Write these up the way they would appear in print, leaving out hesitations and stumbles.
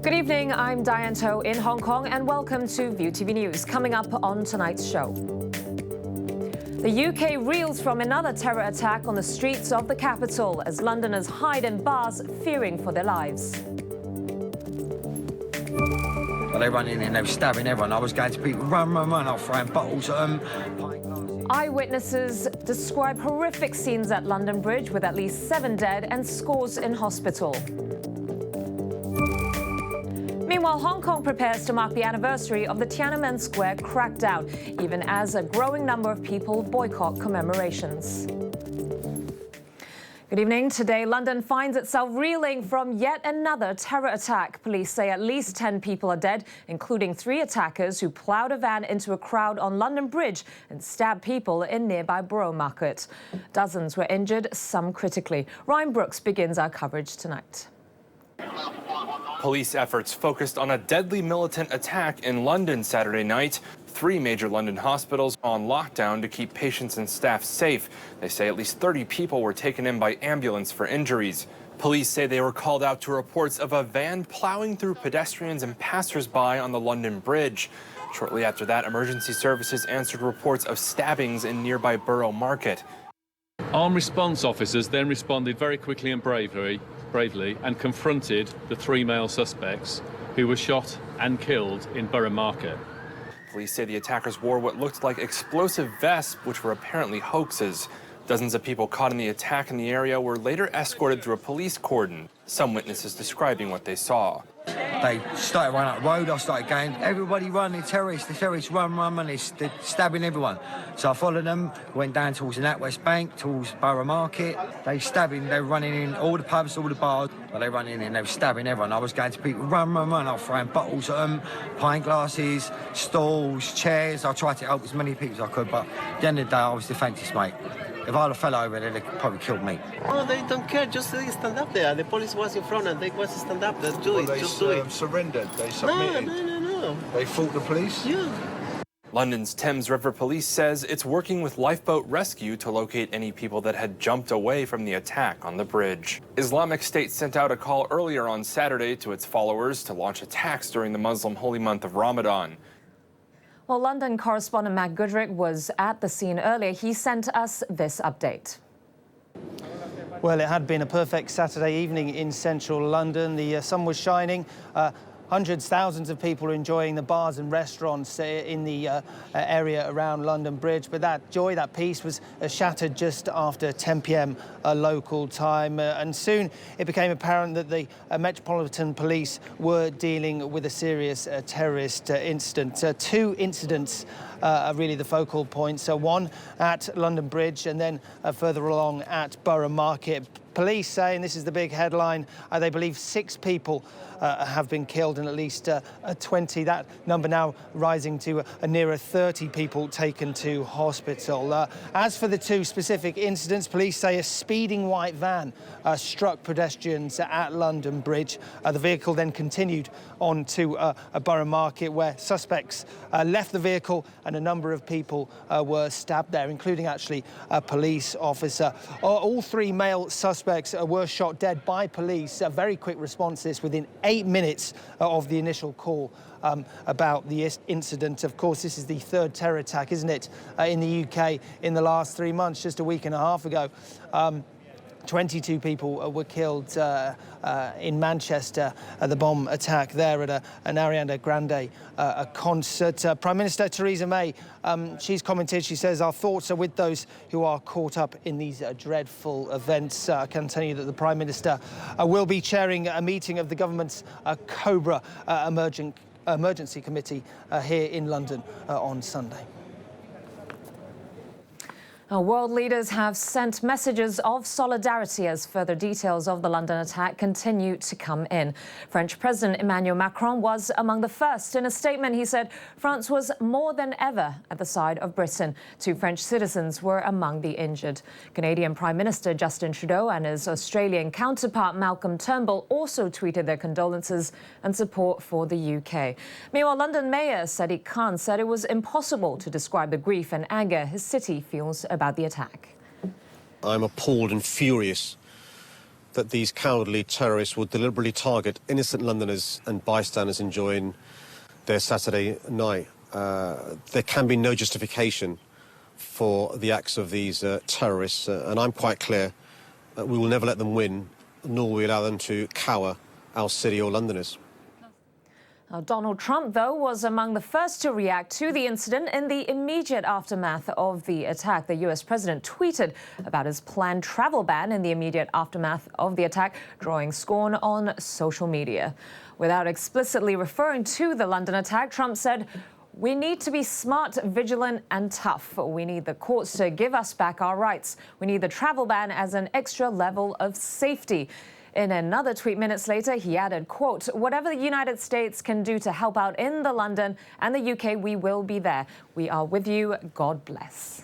Good evening, I'm Diane in Hong Kong and welcome to ViuTV News. Coming up on tonight's show. The UK reels from another terror attack on the streets of the capital as Londoners hide in bars fearing for their lives. Well, they run in and they were stabbing everyone. I was going to people, run, I was throwing bottles at them. Eyewitnesses describe horrific scenes at London Bridge with at least 7 dead and scores in hospital. Meanwhile, Hong Kong prepares to mark the anniversary of the Tiananmen Square crackdown, even as a growing number of people boycott commemorations. Good evening. Today, London finds itself reeling from yet another terror attack. Police say at least 10 people are dead, including 3 attackers who ploughed a van into a crowd on London Bridge and stabbed people in nearby Borough Market. Dozens were injured, some critically. Ryan Brooks begins our coverage tonight. Police efforts focused on a deadly militant attack in London Saturday night. 3 major London hospitals on lockdown to keep patients and staff safe. They say at least 30 people were taken in by ambulance for injuries. Police say they were called out to reports of a van plowing through pedestrians and passers-by on the London Bridge. Shortly after that, emergency services answered reports of stabbings in nearby Borough Market. Armed response officers then responded very quickly and bravely and confronted the 3 male suspects who were shot and killed in Borough Market. Police say the attackers wore what looked like explosive vests, which were apparently hoaxes. Dozens of people caught in the attack in the area were later escorted through a police cordon, some witnesses describing what they saw. They started running up the road, I started going, everybody run, the terrorists, run, and they're stabbing everyone. So I followed them, went down towards the NatWest Bank, towards Borough Market. They were running in all the pubs, all the bars. Well, they run in and they were stabbing everyone. I was going to people, run, I was throwing bottles at them, pint glasses, stools, chairs. I tried to help as many people as I could, but at the end of the day, I was defenceless, mate. If I'd have fell over there, they'd probably killed me. Oh, they don't care. Just stand up there. The police was in front and they was stand up there. Do it. Just do it. Surrendered. They submitted. No. They fought the police? Yeah. London's Thames River Police says it's working with lifeboat rescue to locate any people that had jumped away from the attack on the bridge. Islamic State sent out a call earlier on Saturday to its followers to launch attacks during the Muslim holy month of Ramadan. Well, London correspondent Matt Goodrick was at the scene earlier. He sent us this update. Well, it had been a perfect Saturday evening in central London. The sun was shining. Hundreds, thousands of people are enjoying the bars and restaurants in the area around London Bridge. But that joy, that peace was shattered just after 10 p.m. Local time. And soon it became apparent that the Metropolitan Police were dealing with a serious terrorist incident. 2 incidents are really the focal points. One at London Bridge and then further along at Borough Market. Police say, and this is the big headline, they believe 6 people have been killed and at least 20. That number now rising to nearer 30 people taken to hospital. As for the 2 specific incidents, police say a speeding white van struck pedestrians at London Bridge. The vehicle then continued on to a Borough Market where suspects left the vehicle and a number of people were stabbed there, including actually a police officer. All 3 male suspects were shot dead by police. A very quick response to this within 8 minutes of the initial call about the incident. Of course, this is the 3rd terror attack, isn't it, in the UK in the last 3 months. Just a week and a half ago, 22 people were killed in Manchester at the bomb attack there at an Ariana Grande concert. Prime Minister Theresa May, she's commented, she says, our thoughts are with those who are caught up in these dreadful events. I can tell you that the Prime Minister will be chairing a meeting of the government's Cobra Emergency Committee here in London on Sunday. World leaders have sent messages of solidarity as further details of the London attack continue to come in. French President Emmanuel Macron was among the first. In a statement, he said France was more than ever at the side of Britain. 2 French citizens were among the injured. Canadian Prime Minister Justin Trudeau and his Australian counterpart Malcolm Turnbull also tweeted their condolences and support for the UK. Meanwhile, London Mayor Sadiq Khan said it was impossible to describe the grief and anger his city feels about the attack. I'm appalled and furious that these cowardly terrorists would deliberately target innocent Londoners and bystanders enjoying their Saturday night. There can be no justification for the acts of these terrorists, and I'm quite clear that we will never let them win, nor will we allow them to cower our city or Londoners. Now, Donald Trump, though, was among the first to react to the incident in the immediate aftermath of the attack. The U.S. president tweeted about his planned travel ban in the immediate aftermath of the attack, drawing scorn on social media. Without explicitly referring to the London attack, Trump said, "We need to be smart, vigilant and tough. We need the courts to give us back our rights. We need the travel ban as an extra level of safety." In another tweet minutes later, he added, quote, "Whatever the United States can do to help out in the London and the UK, we will be there. We are with you. God bless."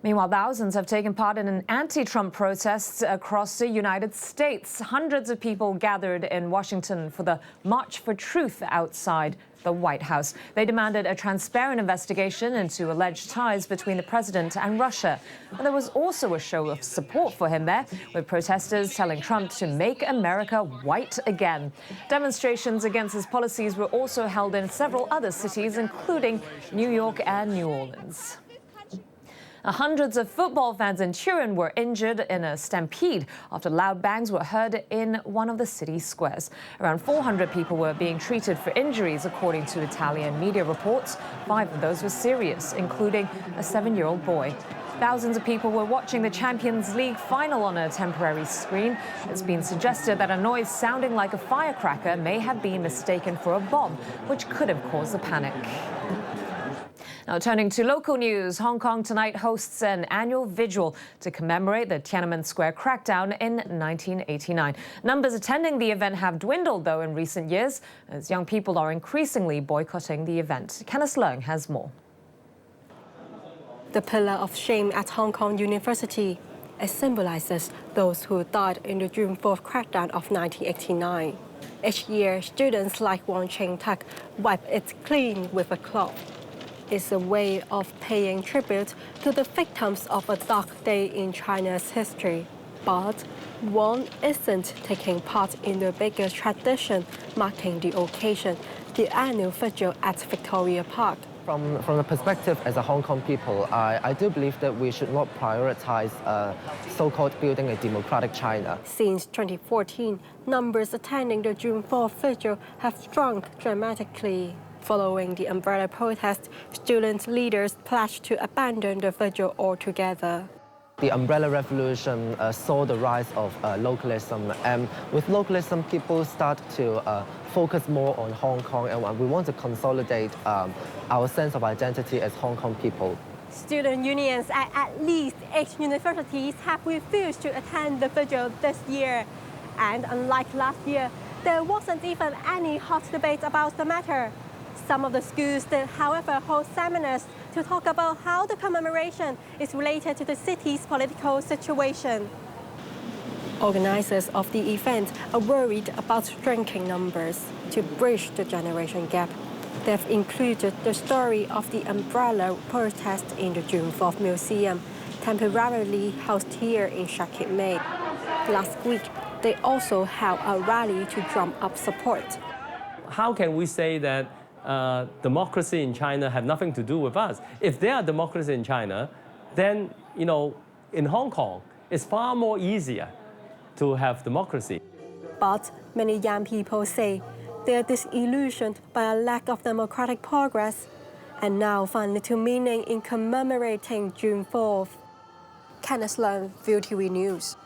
Meanwhile, thousands have taken part in an anti-Trump protests across the United States. Hundreds of people gathered in Washington for the March for Truth outside the White House. They demanded a transparent investigation into alleged ties between the president and Russia. And there was also a show of support for him there, with protesters telling Trump to make America white again. Demonstrations against his policies were also held in several other cities, including New York and New Orleans. Hundreds of football fans in Turin were injured in a stampede after loud bangs were heard in one of the city's squares. Around 400 people were being treated for injuries, according to Italian media reports. 5 of those were serious, including a 7-year-old boy. Thousands of people were watching the Champions League final on a temporary screen. It's been suggested that a noise sounding like a firecracker may have been mistaken for a bomb, which could have caused the panic. Now, turning to local news, Hong Kong tonight hosts an annual vigil to commemorate the Tiananmen Square crackdown in 1989. Numbers attending the event have dwindled, though, in recent years, as young people are increasingly boycotting the event. Kenneth Leung has more. The Pillar of Shame at Hong Kong University. It symbolizes those who died in the June 4th crackdown of 1989. Each year, students like Wong Ching Tak wipe it clean with a cloth. It's a way of paying tribute to the victims of a dark day in China's history. But Wong isn't taking part in the bigger tradition marking the occasion, the annual vigil at Victoria Park. From the perspective as a Hong Kong people, I do believe that we should not prioritize so-called building a democratic China. Since 2014, numbers attending the June 4th vigil have shrunk dramatically. Following the umbrella protest, student leaders pledged to abandon the vigil altogether. The umbrella revolution saw the rise of localism, and with localism, people start to focus more on Hong Kong, and we want to consolidate our sense of identity as Hong Kong people. Student unions at least 8 universities have refused to attend the vigil this year. And unlike last year, there wasn't even any hot debate about the matter. Some of the schools did, however, hold seminars to talk about how the commemoration is related to the city's political situation. Organizers of the event are worried about shrinking numbers. To bridge the generation gap, they've included the story of the umbrella protest in the June 4th Museum, temporarily housed here in Sha Kip Mei. Last week, they also held a rally to drum up support. How can we say that democracy in China have nothing to do with us? If there are democracy in China, then, in Hong Kong, it's far more easier to have democracy. But many young people say they are disillusioned by a lack of democratic progress and now find little meaning in commemorating June 4th. Kenneth Leung, ViuTV News.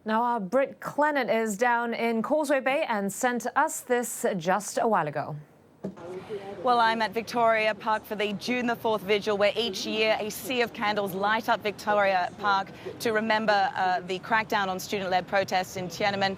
Now, our Britt Clennett is down in Causeway Bay and sent us this just a while ago. Well, I'm at Victoria Park for the June the 4th vigil, where each year a sea of candles light up Victoria Park to remember the crackdown on student-led protests in Tiananmen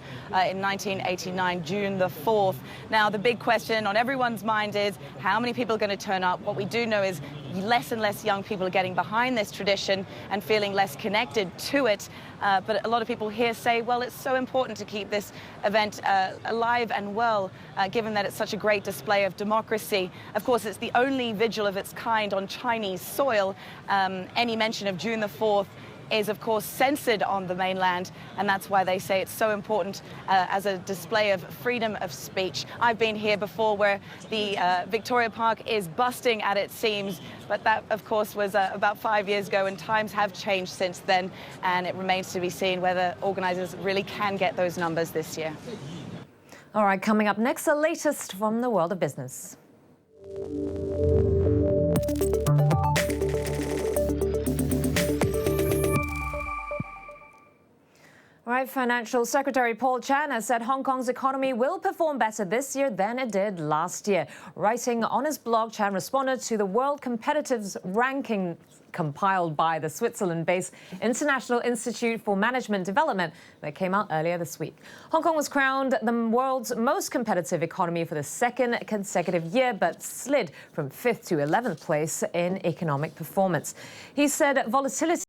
in 1989, June the 4th. Now, the big question on everyone's mind is how many people are going to turn up? What we do know is less and less young people are getting behind this tradition and feeling less connected to it. But a lot of people here say, well, it's so important to keep this event alive and well, given that it's such a great display of democracy. Of course, it's the only vigil of its kind on Chinese soil. Any mention of June the 4th is, of course, censored on the mainland, and that's why they say it's so important as a display of freedom of speech. I've been here before where the Victoria Park is busting at its seams, but that, of course, was about 5 years ago, and times have changed since then, and it remains to be seen whether organisers really can get those numbers this year. All right, coming up next, the latest from the world of business. All right, Financial Secretary Paul Chan has said Hong Kong's economy will perform better this year than it did last year. Writing on his blog, Chan responded to the World Competitiveness ranking compiled by the Switzerland-based International Institute for Management Development that came out earlier this week. Hong Kong was crowned the world's most competitive economy for the second consecutive year, but slid from 5th to 11th place in economic performance. He said volatility